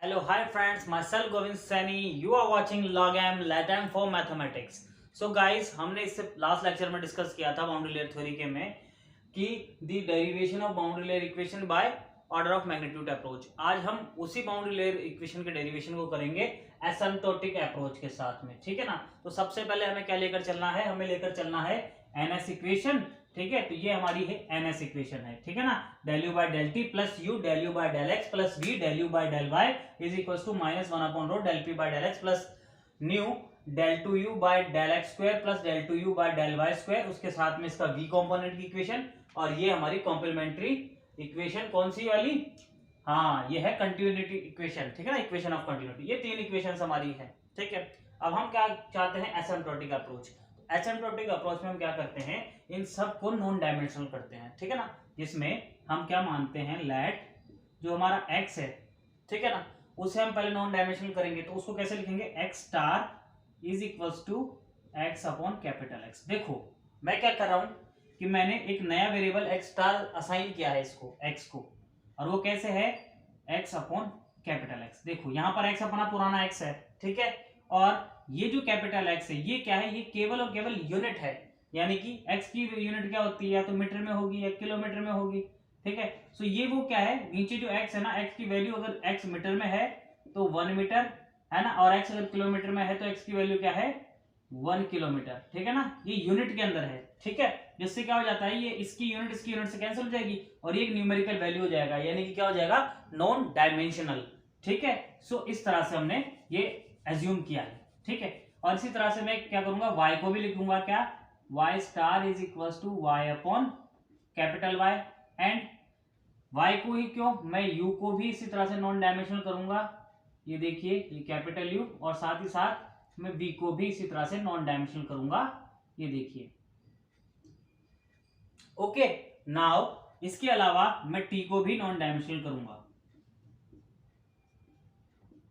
Hello, hi friends, myself Govind Saini. You are watching LogM Latin for Mathematics. So guys, हमने इससे last lecture में discuss किया था boundary layer theory के में कि the derivation of boundary layer equation by order of magnitude approach. आज हम उसी बाउंड्री लेयर इक्वेशन के डेरिवेशन को करेंगे एसिम्प्टोटिक अप्रोच के साथ में, ठीक है ना। तो सबसे पहले हमें क्या लेकर चलना है, हमें लेकर चलना है एनएस इक्वेशन, ठीक है। तो ये हमारी है एनएस इक्वेशन है, ठीक है ना। Del u by del t plus u del u by del x plus v del u by del y is equal to minus one upon rho del p by del x plus nu del two u by del x square plus del two u by del y square, उसके साथ में इसका we component की equation. और ये हमारी complementary equation कौन सी वाली, हाँ ये है कंटिन्यूटी इक्वेशन, ठीक है ना, इक्वेशन ऑफ कंटिन्यूटी। ये तीन इक्वेशन हमारी है, ठीक है। अब हम क्या चाहते हैं, एसिम्प्टोटिक अप्रोच। एसिम्प्टोटिक अप्रोच में हम क्या करते हैं, इन सब को नॉन डायमेंशनल करते हैं, ठीक है ना। जिसमें हम क्या मानते हैं, लेट जो हमारा x है, ठीक है ना, उसे हम पहले नॉन डायमेंशनल करेंगे। तो उसको कैसे लिखेंगे, x star is equals to x upon capital X। देखो मैं क्या कर रहा हूं कि मैंने एक नया वेरिएबल x स्टार असाइन किया है इसको, x को, और वो कैसे है, x अपॉन कैपिटल X। देखो यहाँ पर x अपना पुराना x है, ठीक है। और ये जो कैपिटल X है ये क्या है, ये केवल और केवल यूनिट है, यानी कि x की यूनिट क्या होती है, या तो मीटर में होगी या किलोमीटर में होगी, ठीक है। सो ये वो क्या है, नीचे जो x है ना, x की वैल्यू अगर x मीटर में है तो 1 मीटर है ना, और x अगर किलोमीटर में है तो x की वैल्यू क्या है, 1 किलोमीटर, ठीक है ना। ये यूनिट के अंदर है, ठीक है। जिससे क्या हो जाता है, ये इसकी यूनिट से कैंसिल हो जाएगी और ये एक न्यूमेरिकल वैल्यू हो जाएगा, यानी कि क्या हो जाएगा, नॉन डायमेंशनल, ठीक है। सो इस तरह से हमने ये एज्यूम किया है, ठीक है। और इसी तरह से मैं क्या करूंगा, y को भी लिखूंगा, क्या, y star is equal to y upon capital Y। And y को ही क्यों, मैं u को भी इसी तरह से नॉन डायमेंशनल करूंगा, ये देखिए ये कैपिटल U, और साथ ही साथ मैं v को भी इसी तरह से नॉन डायमेंशनल करूंगा, ये देखिए। ओके, नाउ इसके अलावा मैं t को भी नॉन डायमेंशनल करूंगा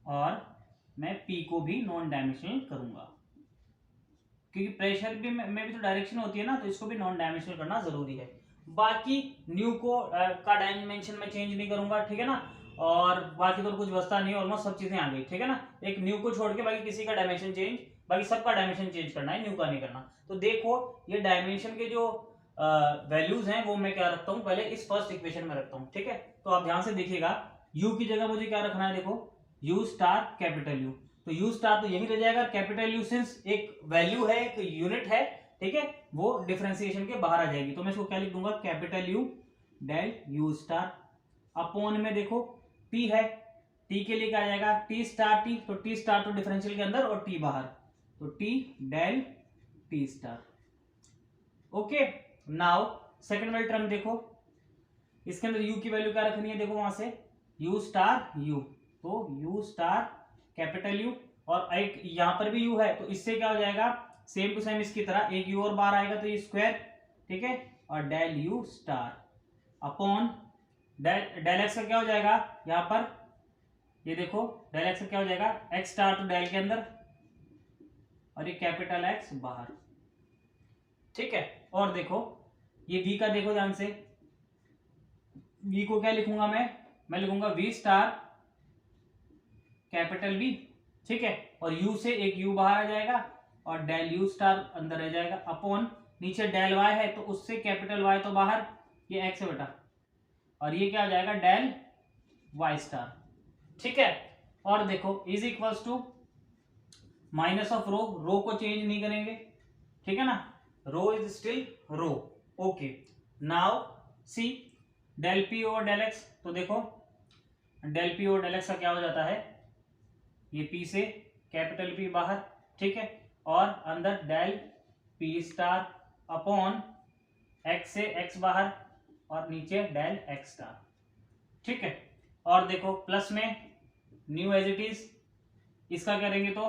और मैं p को भी नॉन डायमेंशनल करूंगा, क्योंकि प्रेशर भी में भी तो डायरेक्शन होती है ना, तो इसको भी नॉन डायमेंशनल करना जरूरी है। बाकी न्यू को का डायमेंशन में चेंज नहीं करूंगा, ठीक है ना। और बाकी तो कुछ बचता नहीं, ऑलमोस्ट सब चीजें आ गई, ठीक है ना। एक न्यू को छोड़ के बाकी किसी का डायमेंशन चेंज, बाकी सबका डायमेंशन चेंज करना है, न्यू का नहीं करना। तो देखो ये डायमेंशन के जो वैल्यूज हैं वो मैं क्या रखता हूँ, पहले इस फर्स्ट इक्वेशन में रखता हूँ, ठीक है। तो आप ध्यान से देखिएगा, यू की जगह मुझे क्या रखना है, देखो यू स्टार कैपिटल यू, तो यू स्टार तो यही रह जाएगा, कैपिटल यू सिंस एक वैल्यू है, एक यूनिट है, ठीक है, वो डिफरेंशिएशन के बाहर आ जाएगी। तो मैं इसको क्या लिख दूंगा, capital U del u star upon में देखो टी है, टी के लिए क्या आ जाएगा, टी स्टार टी, तो टी स्टार तो डिफरेंशियल के अंदर और टी बाहर, तो t del t star. Okay, now second वाली टर्म देखो, इसके अंदर u की वैल्यू क्या रखनी है, देखो वहां से u स्टार u, तो u स्टार कैपिटल U, और एक यहां पर भी u है, तो इससे क्या हो जाएगा, सेम टू सेम इसकी तरह एक u और बाहर आएगा तो ये स्क्वायर, ठीक है, और del u star upon del x का क्या हो जाएगा, यहां पर ये देखो डेल x का क्या हो जाएगा, x स्टार तो डेल के अंदर और ये कैपिटल X बाहर, ठीक है। और देखो ये v का देखो ध्यान से, v को क्या लिखूंगा मैं लिखूंगा v स्टार कैपिटल V, ठीक है, और u से एक u बाहर आ जाएगा और डेल u स्टार अंदर रह जाएगा अपॉन नीचे डेल y है तो उससे कैपिटल Y तो बाहर, ये x है बेटा, और ये क्या हो जाएगा, डेल y स्टार, ठीक है। और देखो is equals to minus of rho, rho को चेंज नहीं करेंगे, ठीक है ना, rho is still rho. Okay, now see del P और डेल एक्स, तो देखो डेल पी और डेल एक्स का क्या हो जाता है, ये p से कैपिटल P बाहर, ठीक है, और अंदर del p star upon x से x बाहर और नीचे डेल x स्टार, ठीक है। और देखो प्लस में न्यू एज इट इज, इसका करेंगे तो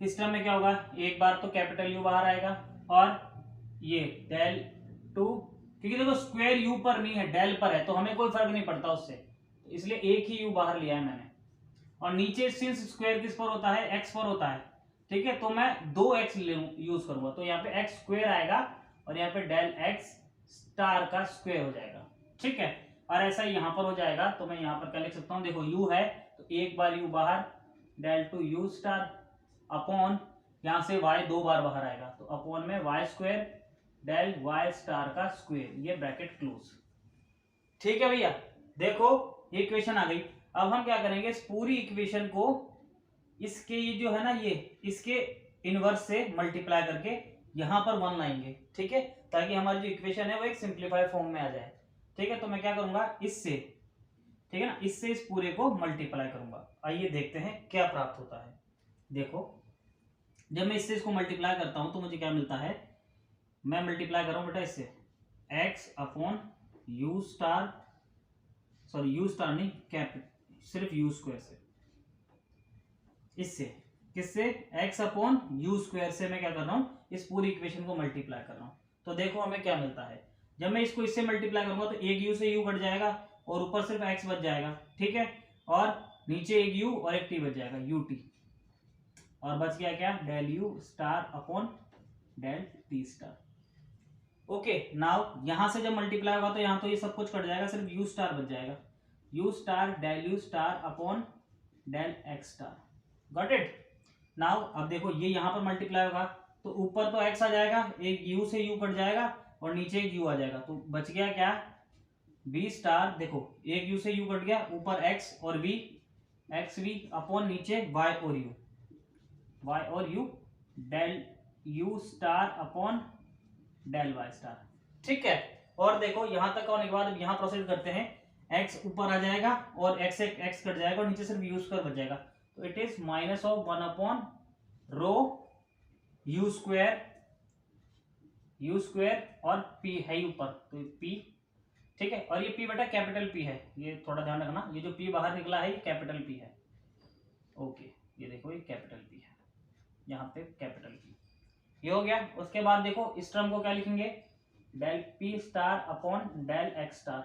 इस टर्म में क्या होगा, एक बार तो कैपिटल U बाहर आएगा और ये डेल टू, क्योंकि देखो स्क्वायर U पर नहीं है, डेल पर है, तो हमें कोई फर्क नहीं पड़ता उससे, तो इसलिए एक ही U बाहर लिया है मैंने। और नीचे सिंस स्क्वायर किस पर होता है, x पर होता है, ठीक है, तो मैं 2x यूज करूंगा, तो यहाँ पे x स्क्वायर आएगा और यहाँ पे डेल x स्टार का स्क्वायर हो जाएगा, ठीक है। और ऐसा ही यहाँ पर हो जाएगा। तो मैं यहाँ पर क्या लिख सकता हूँ, देखो u है तो एक बार u बाहर, del two u star upon, यहाँ से y दो बार बाहर आएगा तो अपॉन में y square del y star का स्क्वायर, ये ब्रैकेट क्लोज। ठीक है भैया, देखो ये इक्वेशन आ गई। अब हम क्या करेंगे, इस पूरी इक्वेशन को इसके ये जो है ना, ये इसके इनवर्स से मल्टीप्लाई करके यहाँ पर 1 लाएंगे। ठीक है, ताकि हमारी जो इक्वेशन है वो एक सिंप्लीफाइड फॉर्म में आ जाए। ठीक है, तो मैं क्या करूंगा इससे, ठीक है ना, इससे इस पूरे को मल्टीप्लाई करूंगा। आइए देखते हैं क्या प्राप्त होता है। देखो जब मैं इससे इसको मल्टीप्लाई करता हूं तो मुझे क्या मिलता है, मैं मल्टीप्लाई कर रहा हूं बेटा इससे x upon you star, sorry you star नहीं, सिर्फ यू स्क्वायर से, इससे किससे, x अपॉन यू स्क्वायर से मैं क्या कर रहा हूं, इस पूरी इक्वेशन को मल्टीप्लाई कर रहा हूं। तो देखो हमें क्या मिलता है, जब मैं इसको इससे मल्टीप्लाई करूंगा तो एक u से u कट जाएगा और ऊपर सिर्फ x बच जाएगा। ठीक है, और नीचे एक u और एक t बच जाएगा, ut, और बच गया क्या, del u star upon del t star. Okay, now यहां से जब मल्टीप्लाई होगा तो यहाँ तो ये सब कुछ कट जाएगा, सिर्फ u स्टार बच जाएगा, u star del u star upon del x star. Got it. Now अब देखो ये यहाँ पर मल्टीप्लाई होगा तो ऊपर तो x आ जाएगा, एक u से u कट जाएगा और नीचे एक u आ जाएगा, तो बच गया क्या, b स्टार, देखो एक u से u कट गया, ऊपर x और v, एक्स वी अपॉन नीचे y और u del u star upon del y star. ठीक है, और देखो यहां तक होने के बाद अब यहां प्रोसीड करते हैं, x ऊपर आ जाएगा और x कट जाएगा और नीचे सिर्फ u स्क्वायर बच जाएगा, तो it is minus of 1 upon rho u square और p है ऊपर तो p। ठीक है, और ये p बेटा कैपिटल P है, ये थोड़ा ध्यान रखना, ये जो p बाहर निकला है ये कैपिटल P है। ओके, ये देखो ये कैपिटल P है, यहाँ पे कैपिटल P, ये हो गया। उसके बाद देखो इस टर्म को क्या लिखेंगे, del p star upon del x star.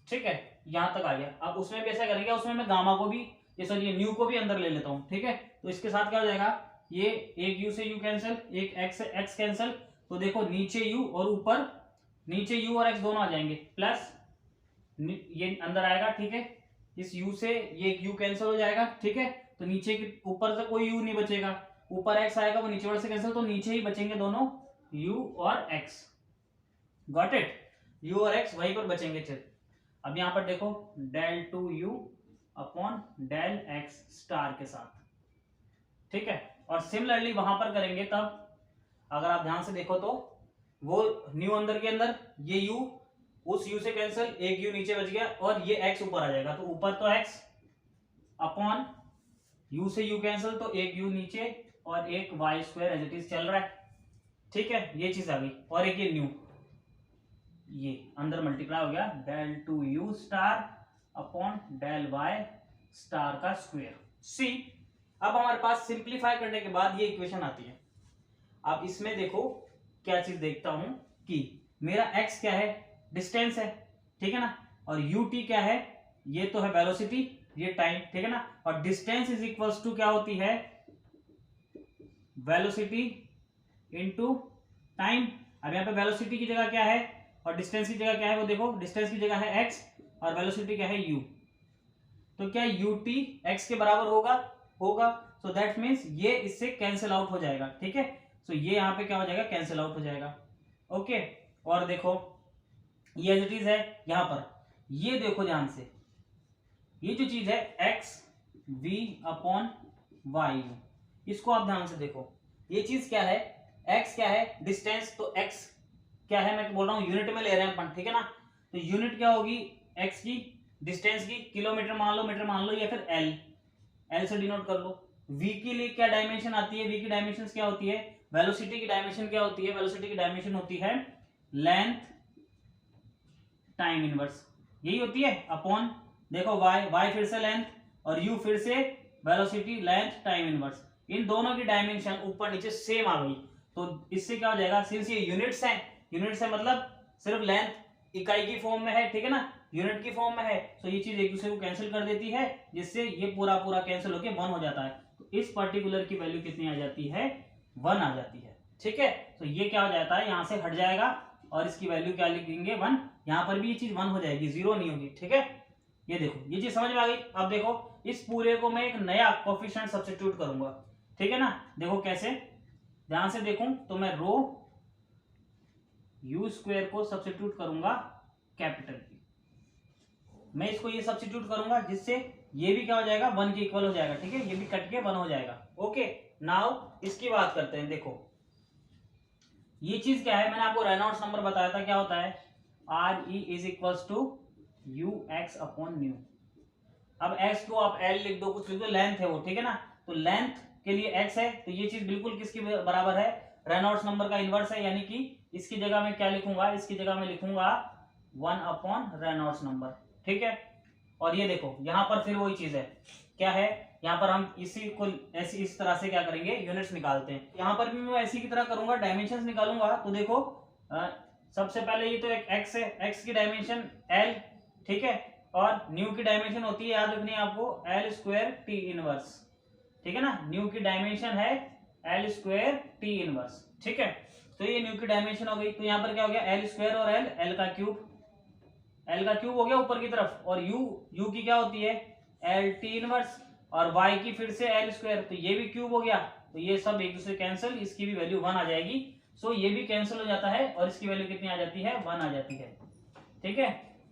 ठीक है, यहां तक आ गया। अब उसमें भी ऐसा करेंगे, उसमें मैं गामा को भी, ये सॉरी ये न्यू को भी अंदर ले लेता हूं। ठीक है, तो इसके साथ क्या हो जाएगा, ये एक u से u कैंसिल, एक x से x कैंसिल, तो देखो नीचे u और ऊपर, नीचे u और x दोनों आ जाएंगे, प्लस ये अंदर आएगा। ठीक है, इस u से ये u कैंसिल हो जाएगा। ठीक है, तो नीचे के ऊपर से कोई u नहीं बचेगा, ऊपर x आएगा वो नीचे वाले से कैंसिल, तो नीचे ही बचेंगे दोनों u और x। गॉट इट, u और x वहीं पर बचेंगे। चल अब यहां पर देखो del two u upon del x star के साथ। ठीक है, और सिमिलरली वहां पर करेंगे तब, अगर आप ध्यान से देखो तो वो न्यू अंदर के अंदर, ये u उस u से कैंसिल, एक u नीचे बच गया और ये x ऊपर आ जाएगा, तो ऊपर तो x अपॉन u से u कैंसिल, तो एक u नीचे और एक y square as it is चल रहा है। ठीक है, ये चीज आ गई, और एक ये न्यू, ये अंदर मल्टीप्लाई हो गया, del two u star upon del y star का स्क्वायर। सी, अब हमारे पास सिंप्लीफाई करने के बाद ये इक्वेशन आती है। अब इसमें देखो क्या चीज देखता हूं कि मेरा x क्या है, डिस्टेंस है। ठीक है ना, और ut क्या है, ये तो है वेलोसिटी, ये टाइम। ठीक है ना, और डिस्टेंस इज इक्वल्स टू क्या होती है, वेलोसिटी इनटू टाइम। अब यहाँ पे वेलोसिटी की जगह क्या है और डिस्टेंस की जगह क्या है, वो देखो, डिस्टेंस की जगह है x और वेलोसिटी क्या है u, तो क्या ut x के बराबर होगा, सो दैट मीन्स ये इससे कैंसिल आउट हो जाएगा। ठीक है, सो ये यहाँ पे क्या हो जाएगा, कैंसिल आउट हो जाएगा। ओके, और देखो ये एज इट इज है, यहाँ पर ये देखो ध्यान से, ये जो चीज है x v अपॉन y, इसको आप ध्यान से देखो, ये चीज क्या है, x क्या है, डिस्टेंस, तो x क्या है, मैं बोल रहा हूँ यूनिट में ले रहे हैं अपन। ठीक है ना, तो यूनिट क्या होगी x की, डिस्टेंस की, किलोमीटर मान लो, मीटर मान लो, या फिर l से डिनोट कर लो। v के लिए क्या डायमेंशन आती है, v की डायमेंशन क्या होती है, वेलोसिटी की डायमेंशन क्या होती है, वेलोसिटी की डायमेंशन होती है लेंथ टाइम इनवर्स, यही होती है, अपॉन देखो y फिर से लेंथ और u फिर से वेलोसिटी लेंथ टाइम इनवर्स, इन दोनों की डायमेंशन ऊपर नीचे सेम आ गई। तो इससे क्या हो जाएगा, सिंस ये यूनिट्स हैं, यूनिट्स है मतलब सिर्फ लेंथ इकाई की फॉर्म में है, ठीक है ना, यूनिट की फॉर्म में है, तो ये चीज एक दूसरे को कैंसिल कर देती है, जिससे ये पूरा कैंसिल होकर 1 हो जाता है। तो इस पर्टिकुलर की वैल्यू कितनी आ जाती है, 1 आ जाती है। ठीक है, तो ये क्या हो जाता है, यहां से हट जाएगा और इसकी वैल्यू क्या लिखेंगे, 1 यहाँ पर भी ये चीज 1 हो जाएगी, 0 नहीं होगी। ठीक है, ये देखो ये चीज समझ में आ गई। अब देखो इस पूरे को मैं एक नया कोफिशिएंट सब्स्टिट्यूट करूंगा। ठीक है ना, देखो कैसे, ध्यान से देखूं तो मैं रो यू स्क्वायर को सब्स्टिट्यूट करूंगा कैपिटल की, मैं इसको ये सब्स्टिट्यूट करूंगा जिससे ये भी क्या हो जाएगा, 1 के इक्वल हो जाएगा। ठीक है, ये भी कट के 1 हो जाएगा। ओके, नाउ इसकी बात करते हैं। देखो ये चीज क्या है, मैंने आपको रेनॉल्ड्स नंबर बताया था, क्या होता है, R e is equals to u x upon nu. अब एक्स को आप एल लिख दो, कुछ लिख दो, लेंथ है वो। ठीक है ना, तो लेंथ के लिए एक्स है, तो ये चीज बिल्कुल किसकी बराबर है, रेनॉल्ड्स नंबर का इनवर्स है। यानी कि इसकी जगह में क्या लिखूंगा, इसकी जगह में लिखूंगा 1 अपॉन रेनॉल्ड्स नंबर। ठीक है, और ये देखो यहाँ पर फिर वही चीज है, क्या है, यहाँ पर हम इसी को ऐसी इस तरह से क्या करेंगे, यूनिट्स निकालते हैं। यहाँ पर भी मैं ऐसी की तरह करूंगा, डायमेंशंस निकालूंगा। तो देखो सबसे पहले ये तो एक एक्स है, एक्स की डायमेंशन एल। ठीक है, और न्यू की डायमेंशन होती है, याद रखनी है आपको, एल स्क्वायर टी इनवर्स। ठीक है ना, न्यू की डायमेंशन है एल स्क्वायर टी इनवर्स। ठीक है, तो ये न्यू की डायमेंशन हो गई। तो यहाँ पर क्या हो गया, एल स्क्वायर और एल, एल का क्यूब, एल का क्यूब हो गया ऊपर की तरफ, और यू की क्या होती है, एल टी इनवर्स, और वाई की फिर से एल स्क्वायर, तो ये भी क्यूब हो गया। तो ये सब एक दूसरे कैंसिल, इसकी भी वैल्यू 1 आ जाएगी। सो ये भी कैंसिल हो जाता है, और इसकी वैल्यू कितनी आ जाती है, 1 आ जाती है। ठीक है,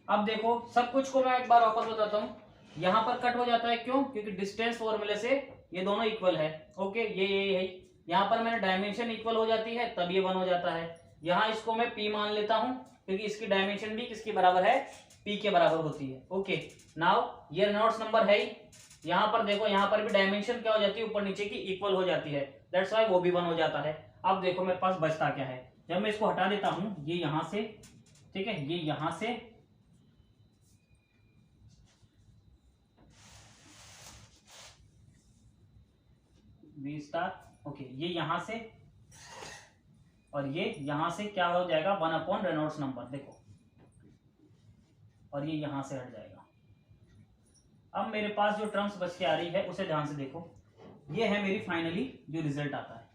अब देखो सब कुछ को मैं एक बार वापस बताता हूँ। यहाँ पर कट हो जाता है, क्यों, क्योंकि डिस्टेंस फॉर्मूले से ये दोनों इक्वल है। ओके, ये है, यहाँ पर मैंने डायमेंशन इक्वल हो जाती है, तब ये 1 हो जाता है। यहाँ इसको मैं P मान लेता हूँ, क्योंकि इसकी डायमेंशन भी किसके बराबर है, P के बराबर होती है। ओके, नाउ ये रेनॉल्ड्स नंबर है ही। यहाँ पर देखो, यहाँ पर भी डायमेंशन क्या हो जाती है, ऊपर नीचे की इक्वल हो जाती है, दैट्स व्हाई वो भी 1 हो जाता है। अब देखो मेरे पास बचता क्या है, जब मैं इसको हटा देता हूं, ये यहां से, ठीक है, ये यहां से, बी स्टार, ओके, ये यहां से और ये यहां से क्या हो जाएगा, 1 अपॉन रेनॉल्ड्स नंबर। देखो, और ये यहां से हट जाएगा। अब मेरे पास जो टर्म्स बच के आ रही है उसे ध्यान से देखो, ये है मेरी फाइनली जो रिजल्ट आता है।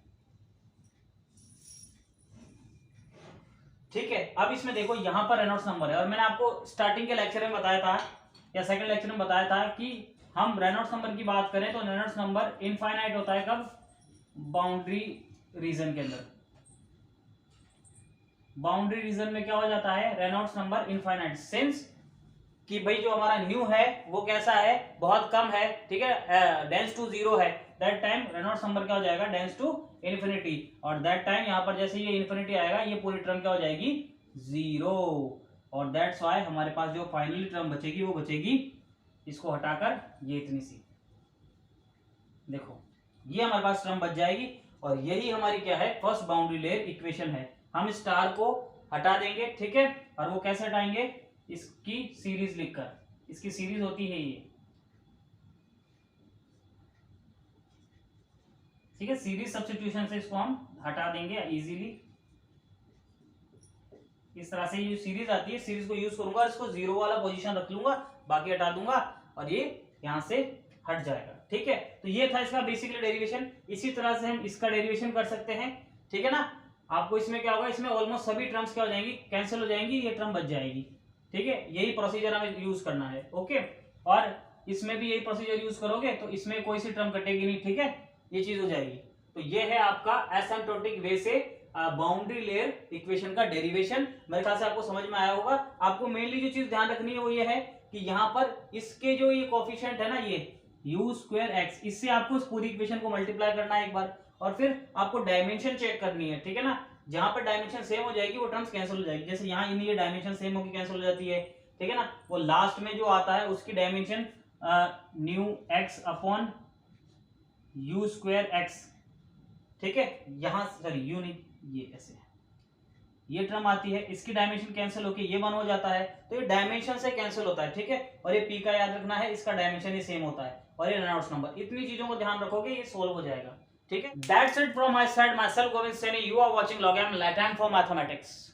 ठीक है, अब इसमें देखो यहाँ पर रेनॉल्ड्स नंबर है, और मैंने आपको स्टार्टिंग के लेक्चर में बताया था, या सेकंड लेक्चर में बताया था, कि हम रेनॉल्ड्स नंबर की बात करें तो रेनॉल्ड्स नंबर इनफाइनाइट होता है कब, बाउंड्री रीजन के अंदर। बाउंड्री रीजन में क्या हो जाता है, रेनॉल्ड्स नंबर इनफाइनाइट, सिंस कि भाई जो हमारा न्यू है वो कैसा है, बहुत कम है। ठीक है, डेंस टू 0 है, दैट टाइम रेनॉल्ड्स नंबर क्या हो जाएगा, डेंस टू इन्फिनिटी, और दैट टाइम यहाँ पर जैसे ये इन्फिनिटी आएगा, ये पूरी टर्म क्या हो जाएगी, 0, और दैट्स व्हाई हमारे पास जो फाइनली टर्म बचेगी वो बचेगी, इसको हटाकर ये इतनी सी, देखो ये हमारे पास टर्म बच जाएगी। और यही हमारी क्या है, फर्स्ट बाउंड्री लेयर इक्वेशन है। हम स्टार को हटा देंगे, ठीक है, और वो कैसे हटाएंगे, इसकी सीरीज लिखकर, इसकी सीरीज होती है ये, ठीक है, सीरीज सब्स्टिट्यूशन से इसको हम हटा देंगे इजीली। इस तरह से ये जो सीरीज आती है, सीरीज को यूज करूंगा और इसको 0 वाला पोजीशन रख लूंगा, बाकी हटा दूंगा, और ये यहां से हट जाएगा। ठीक है, तो ये था इसका बेसिकली डेरिवेशन। इसी तरह से हम इसका डेरिवेशन कर सकते हैं। ठीक है ना, आपको इसमें क्या होगा, इसमें ऑलमोस्ट सभी टर्म्स क्या हो जाएंगी, कैंसिल हो जाएंगी, ये टर्म बच जाएगी। ठीक है, यही प्रोसीजर हमें यूज करना है। ओके, और इसमें भी यही प्रोसीजर यूज करोगे तो इसमें कोई सी टर्म कटेगी नहीं। ठीक है, ये चीज हो जाएगी। तो ये है आपका एसिम्प्टोटिक वे से बाउंड्री लेयर इक्वेशन का डेरिवेशन। मेरे ख्याल से आपको समझ में आया होगा। आपको मेनली जो चीज ध्यान रखनी है वो ये है कि यहाँ पर इसके जो ये कोफिशिएंट है ना, ये यू स्क्वायर एक्स, इससे आपको इस पूरी इक्वेशन को मल्टीप्लाई करना है एक बार, और फिर आपको डायमेंशन चेक करनी है। ठीक है ना, जहां पर डायमेंशन सेम हो जाएगी वो टर्म्स कैंसिल हो जाएगी। जैसे यहाँ ये डायमेंशन सेम होगी, कैंसिल हो जाती है। ठीक है ना, वो लास्ट में जो आता है उसकी dimension new x upon you square x. ठीक है, यहां सॉरी यू नहीं, ये ऐसे ये टर्म आती है, इसकी डायमेंशन कैंसिल होकर ये 1 हो जाता है। तो ये डायमेंशन से कैंसिल होता है। ठीक है, और ये पी का याद रखना है, इसका डायमेंशन ही सेम होता है, और ये रेनॉल्ड्स नंबर। इतनी चीजों को ध्यान रखोगे, ये सोल्व हो जाएगा। ठीक है, that's it from my side, myself Govind Saini. You are watching लॉगएम लैटिन फॉर मैथमेटिक्स।